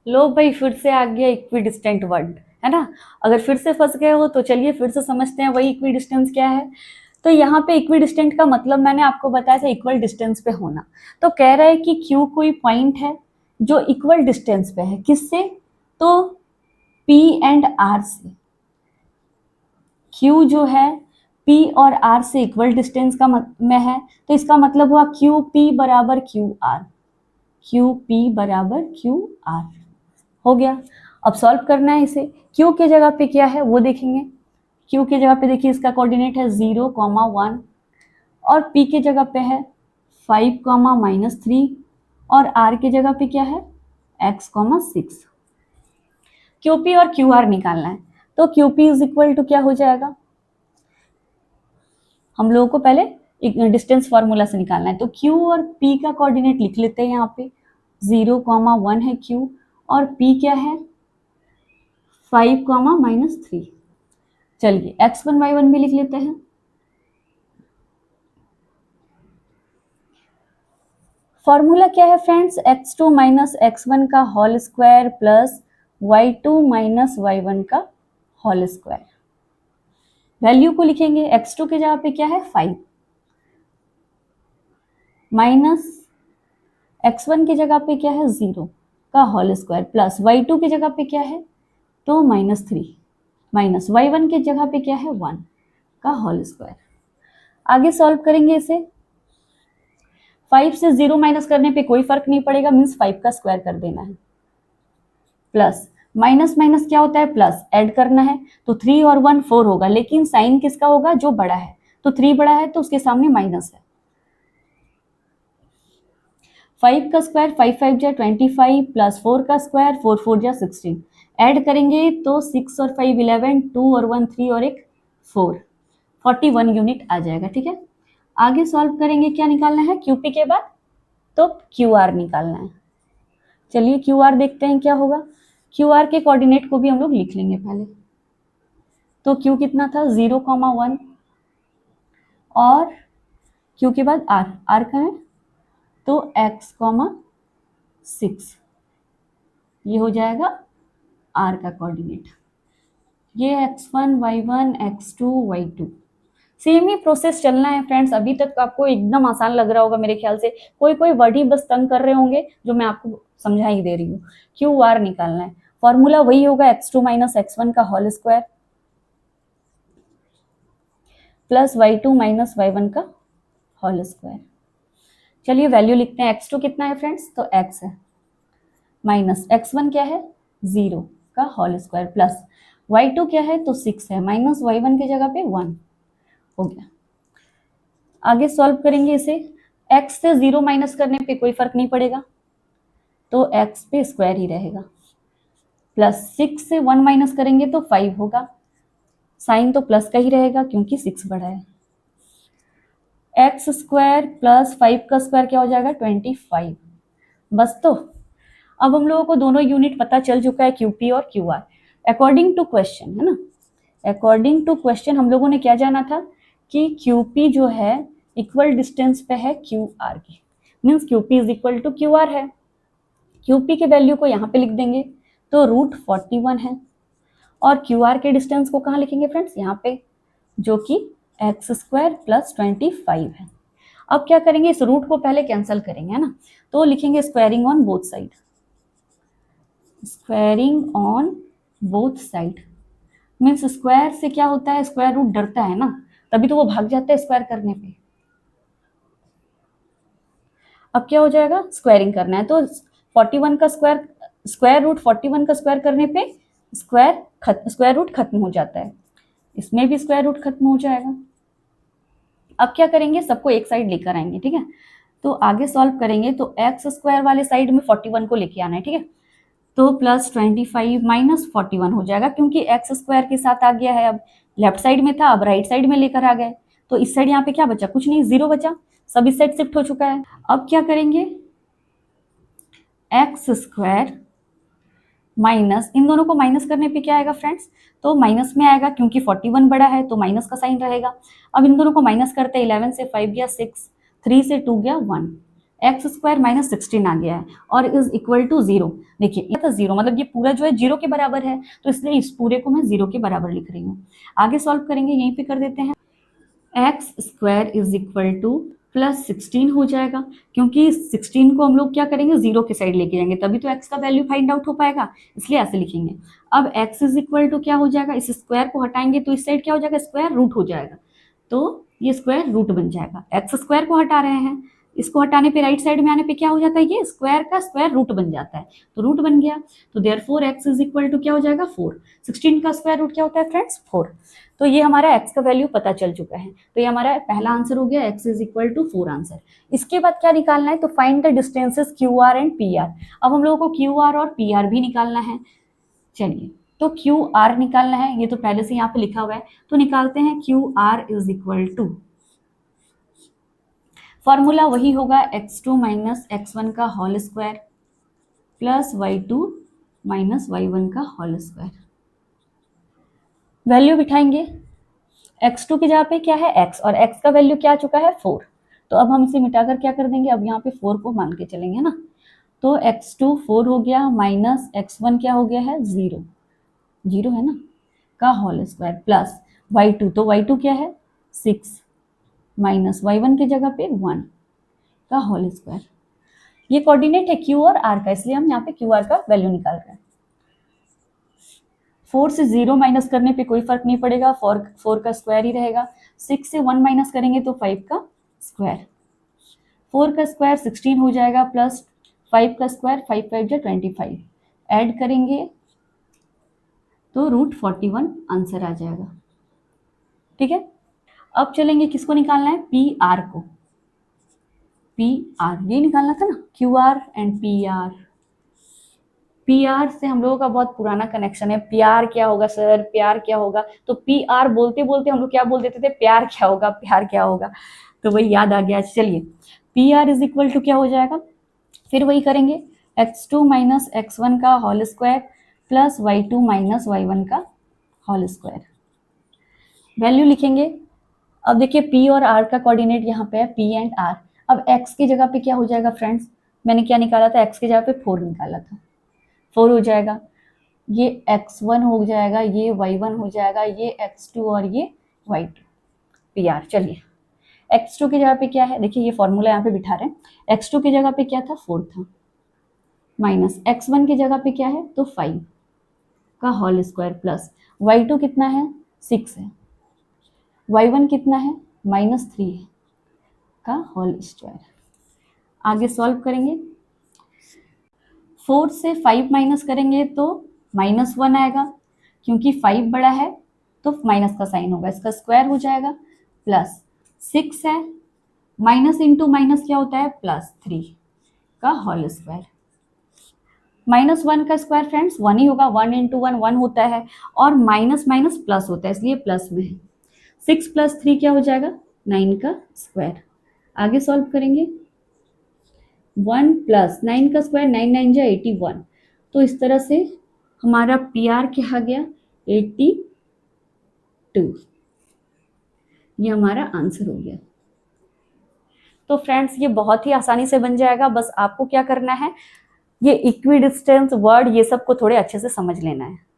लो भाई, फिर से आ गया इक्वी डिस्टेंट वर्ड, है ना। अगर फिर से फंस गए हो तो चलिए फिर से समझते हैं वही इक्वी डिस्टेंस क्या है। तो यहाँ पे इक्वी डिस्टेंट का मतलब मैंने आपको बताया था इक्वल डिस्टेंस पे होना। तो कह रहा है कि क्यू कोई पॉइंट है जो इक्वल डिस्टेंस पे है, किससे? तो पी एंड आर से। क्यू जो है पी और आर से इक्वल डिस्टेंस का में है, तो इसका मतलब हुआ क्यू पी बराबर क्यू आर। क्यू पी बराबर क्यू आर हो गया। अब सॉल्व करना है इसे। क्यू के जगह पे क्या है वो देखेंगे। क्यू के जगह पे देखिए इसका कोऑर्डिनेट है 0, 1 और पी के जगह पे है 5, -3 और आर के जगह पे क्या है x, 6। क्यूपी और क्यू आर निकालना है, तो क्यूपी इज इक्वल टू क्या हो जाएगा, हम लोगों को पहले डिस्टेंस फॉर्मूला से निकालना है। तो क्यू और पी का कोऑर्डिनेट लिख लेते हैं यहाँ पे। 0, 1 है क्यू और पी क्या है 5, -3। चलिए x1 y1 भी लिख लेते हैं। फॉर्मूला क्या है फ्रेंड्स, x2 - x1 का whole square plus y2 - y1 का होल स्क्वायर। वैल्यू को लिखेंगे, x2 के जगह पे क्या है 5 माइनस x1 की जगह पे क्या है 0 का होल स्क्वायर प्लस y2 की जगह पे क्या है तो -3 माइनस y1 की जगह पे क्या है 1 का होल स्क्वायर। आगे सॉल्व करेंगे इसे। 5 से 0 माइनस करने पे कोई फर्क नहीं पड़ेगा, मीन्स 5 का स्क्वायर कर देना है। प्लस माइनस माइनस क्या होता है प्लस, ऐड करना है। तो 3 और 1 4 होगा, लेकिन साइन किसका होगा जो बड़ा है। तो 3 बड़ा है तो उसके सामने माइनस है। 5 का स्क्वायर 5 5 जा 25 प्लस 4 का स्क्वायर 4 4 जा 16। ऐड करेंगे तो 6 और 5 11, 2 और 1 3 और एक 4, 41 यूनिट आ जाएगा। ठीक है, आगे सॉल्व करेंगे। क्या निकालना है क्यूपी के बाद, तो क्यू आर निकालना है। चलिए क्यू आर देखते हैं क्या होगा। क्यू आर के कोऑर्डिनेट को भी हम लोग लिख लेंगे पहले। तो क्यू कितना था 0, 1 और क्यू के बाद आर, आर का है तो x, 6, ये हो जाएगा आर का कोऑर्डिनेट। ये x1 y1 x2 y2 same ही प्रोसेस चलना है फ्रेंड्स। अभी तक आपको एकदम आसान लग रहा होगा मेरे ख्याल से, कोई कोई वर्ड ही बस तंग कर रहे होंगे जो मैं आपको समझा ही दे रही हूँ। क्यू आर निकालना है, फॉर्मूला वही होगा x2 - x1 का whole square plus y2 - y1 का होल स्क्वायर। चलिए वैल्यू लिखते हैं। x2 कितना है फ्रेंड्स, तो x है, माइनस x1 क्या है 0 का होल स्क्वायर प्लस y2 क्या है तो 6 है, माइनस y1 की जगह पे 1 हो गया। आगे सॉल्व करेंगे इसे। x से 0 माइनस करने पे कोई फर्क नहीं पड़ेगा, तो x पे स्क्वायर ही रहेगा। प्लस 6 से 1 माइनस करेंगे तो 5 होगा, साइन तो प्लस का ही रहेगा क्योंकि 6 बड़ा है। एक्स स्क्वायर प्लस 5 का स्क्वायर क्या हो जाएगा 25। बस, तो अब हम लोगों को दोनों यूनिट पता चल चुका है क्यूपी और Q R according to question, है ना। अकॉर्डिंग टू क्वेश्चन हम लोगों ने क्या जाना था कि क्यूपी जो है इक्वल डिस्टेंस पे है क्यू आर की, means QP is equal to Q R है। क्यूपी के वैल्यू को यहाँ पे लिख देंगे तो √41 है, और क्यू आर के डिस्टेंस को कहाँ लिखेंगे फ्रेंड्स, यहाँ पे, जो कि x² + 25 है। अब क्या करेंगे, इस रूट को पहले कैंसिल करेंगे, है ना। तो लिखेंगे squaring on both side, squaring on both side means square से क्या होता है, स्क्वायर रूट डरता है ना, तभी तो वो भाग जाता है स्क्वायर करने पे। अब क्या हो जाएगा, स्क्वायरिंग करना है तो 41 का स्क्वायर, स्क्वायर रूट 41 का स्क्वायर करने पे स्क्वायर रूट खत्म हो जाता है, इसमें भी स्क्वायर रूट खत्म हो जाएगा। अब क्या करेंगे, सबको एक साइड लेकर आएंगे, ठीक है। तो आगे सॉल्व करेंगे तो x² वाले साइड में 41 को लेके आना है, ठीक है। तो +25 - 41 हो जाएगा, क्योंकि x² के साथ आ गया है, अब लेफ्ट साइड में था अब राइट साइड में लेकर आ गए, तो इस साइड यहाँ पे क्या बचा, कुछ नहीं, 0 बचा, सब इस साइड शिफ्ट हो चुका है। अब क्या करेंगे, x² माइनस, इन दोनों को माइनस करने पे क्या आएगा फ्रेंड्स, तो माइनस में आएगा क्योंकि 41 बड़ा है तो माइनस का साइन रहेगा। अब इन दोनों को माइनस करते हैं, 11 से 5 गया 6, 3 से 2 गया 1, एक्स स्क्वायर माइनस 16 आ गया है और इज इक्वल टू 0। देखिए ये था 0, मतलब ये पूरा जो है 0 के बराबर है, तो इसलिए इस पूरे को मैं 0 के बराबर लिख रही हूँ। आगे सॉल्व करेंगे, यहीं पे कर देते हैं। X square is equal two plus 16 हो जाएगा, क्योंकि 16 को हम लोग क्या करेंगे, 0 के साइड लेके जाएंगे, तभी तो x का वैल्यू फाइंड आउट हो पाएगा, इसलिए ऐसे लिखेंगे। अब x इज इक्वल टू क्या हो जाएगा, इस स्क्वायर को हटाएंगे तो इस साइड क्या हो जाएगा, स्क्वायर रूट हो जाएगा, तो ये स्क्वायर रूट बन जाएगा। एक्स स्क्वायर को हटा रहे हैं, इसको हटाने पे राइट साइड में आने पे क्या हो जाता है, ये स्क्वायर का स्क्वायर रूट बन जाता है, तो रूट बन गया। तो therefore x is equal to क्या हो जाएगा, 4। 16 का स्क्वायर रूट क्या होता है फ्रेंड्स, 4। तो ये हमारा x का वैल्यू पता चल चुका है, तो ये हमारा पहला आंसर हो गया, x is equal to 4 answer. इसके बाद क्या निकालना है, तो find the distances QR and PR। अब हम लोगों को QR और PR भी निकालना है। चलिए, तो QR निकालना है, ये तो पहले से यहाँ पे लिखा हुआ है, तो निकालते हैं। QR is equal to, formula वही होगा, x2 माइनस x1 का whole square plus y2 minus y1 का होल स्क्वायर। वैल्यू बिठाएंगे, x2 की जगह पे क्या है x, और x का वैल्यू क्या आ चुका है 4, तो अब हम इसे मिटाकर क्या कर देंगे, अब यहाँ पे 4 को मान के चलेंगे ना, तो x2 4 हो गया माइनस x1 क्या हो गया है 0, 0 है ना, का होल स्क्वायर प्लस y2, तो y2 क्या है 6 माइनस y1 की जगह पे 1 का होल स्क्वायर। ये कोऑर्डिनेट है Q और R का, इसलिए हम यहाँ पे QR का वैल्यू निकाल रहे हैं। 4 से 0 माइनस करने पे कोई फर्क नहीं पड़ेगा, 4 का स्क्वायर ही रहेगा। 6 से 1 माइनस करेंगे तो 5 का स्क्वायर, 4 का स्क्वायर 16 हो जाएगा प्लस 5 का स्क्वायर, 5 5 जो 25, ऐड करेंगे तो रूट 41 आंसर आ जाएगा। ठीक है, अब चलेंगे, किसको निकालना है, PR को। PR ये निकालना था ना, QR एंड PR। PR से हम लोगों का बहुत पुराना कनेक्शन है। प्यार क्या होगा सर, प्यार क्या होगा, तो PR बोलते बोलते हम लोग क्या बोल देते थे, प्यार क्या होगा, प्यार क्या होगा, तो वही याद आ गया। चलिए, PR इज इक्वल टू क्या हो जाएगा, फिर वही करेंगे, x2 माइनस x1 का whole square plus y2 minus y1 का होल स्क्वायर। वैल्यू लिखेंगे। अब देखिए P और R का कोऑर्डिनेट यहाँ पे है, P एंड R। अब x की जगह पे क्या हो जाएगा फ्रेंड्स, मैंने क्या निकाला था, x की जगह पे 4 निकाला था, 4 हो जाएगा, ये x1 हो जाएगा, ये y1 हो जाएगा, ये x2 और ये y2, PR। चलिए, x2 की जगह पे क्या है, देखिए ये फॉर्मूला यहाँ पे बिठा रहे हैं, x2 की जगह पे क्या था 4 था, माइनस x1 की जगह पे क्या है, तो 5 का होल स्क्वायर प्लस y2 कितना है 6 है, y1 कितना है -3 है का होल स्क्वायर। आगे सॉल्व करेंगे, 4 से 5 माइनस करेंगे तो -1 आएगा, क्योंकि 5 बड़ा है तो माइनस का साइन होगा, इसका स्क्वायर हो जाएगा, प्लस 6 है, माइनस इंटू माइनस क्या होता है +3 का होल स्क्वायर। -1 का स्क्वायर फ्रेंड्स 1 ही होगा, 1 इंटू 1 1 होता है, और माइनस माइनस प्लस होता है, इसलिए प्लस में है। 6 + 3 क्या हो जाएगा 9 का स्क्वायर। आगे सॉल्व करेंगे, 1 + 9 का स्क्वायर 9 9 जा 81, तो इस तरह से हमारा PR क्या आ गया 82, ये हमारा आंसर हो गया। तो फ्रेंड्स ये बहुत ही आसानी से बन जाएगा, बस आपको क्या करना है, ये इक्विडिस्टेंस वर्ड ये सब को थोड़े अच्छे से समझ लेना है।